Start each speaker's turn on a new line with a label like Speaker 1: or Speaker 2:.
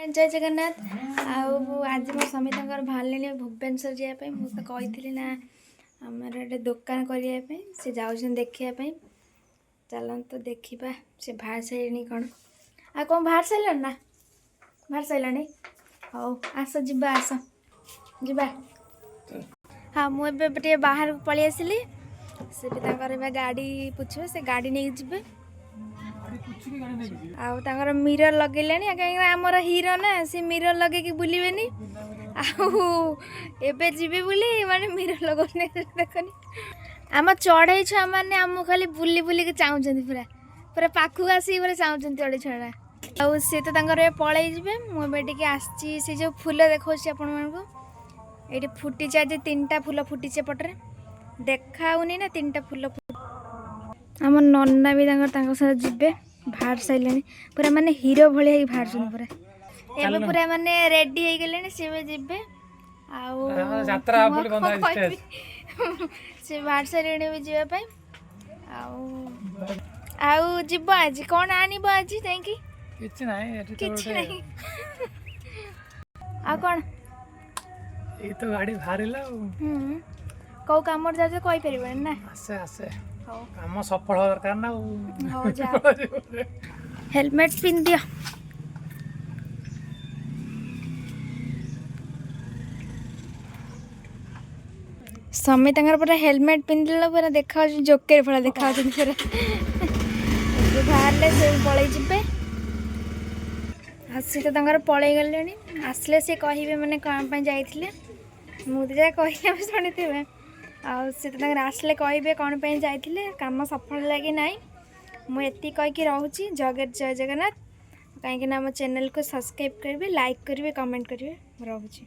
Speaker 1: जय जगन्नाथ। आज मो समित बाहर भुवनेश्वर जावाई मुझे कही ना आमर गोटे दुकान करने से जाऊँ देखापी चलत देखा से बाहर सारे कौन आ कौन बाहर सारे ना बाहर सारे हौ आस जा आस जा हाँ मुझे बाहर को पलि आसली से भी गाड़ी पुछे से गाड़ी नहीं जी आर मिरर लगेले कहीं आमर हीरो ना सी मिरर लगे बुलवे आबे जीवे बुली माने मिरर लगने देखनी आम चढ़ई छुआ मैंने आम खाली बुली बुलिक चाहते पूरा पूरा पाखक आसिक पूरा चाहते चढ़ई छुआ आ सी तो पलि जी मुझे आसी से जो फूल देखा आपण ये फुटी आज 3टा फूल फुटी पटरे देखाऊनी ना 3टा फूल आम नना भी सहित जीवे बाहर सारे पूरा माने हीरो भाई बाहर पूरा एबे पूरा माने रेडी हो गले सी जीवे से बाहर सारे भी जावाई जीव आज कौन आनब आज जाकि आ कौन
Speaker 2: ये तो गाड़ी बाहरिला
Speaker 1: कौ कम जाऊ कही पार ना
Speaker 2: आसे आसे काम सफल दरकार ना
Speaker 1: हो जा हेलमेट पिन दियो समित पूरा हेलमेट पिंधल पूरा देखा जोकर भला देखा पूरा बाहर से पलि जी आसी तो पलि गले आसले सी कहे मैंने कौन जाइए मुझे कही शुणी सी तो आसले कहे कौन जाइए कम सफल लगे ना मुझे कहीकि रोचे जय जगन्नाथ कहीं आम चैनल को सब्सक्राइब करेंगे लाइक करेंगे कमेंट करेंगे रोचे।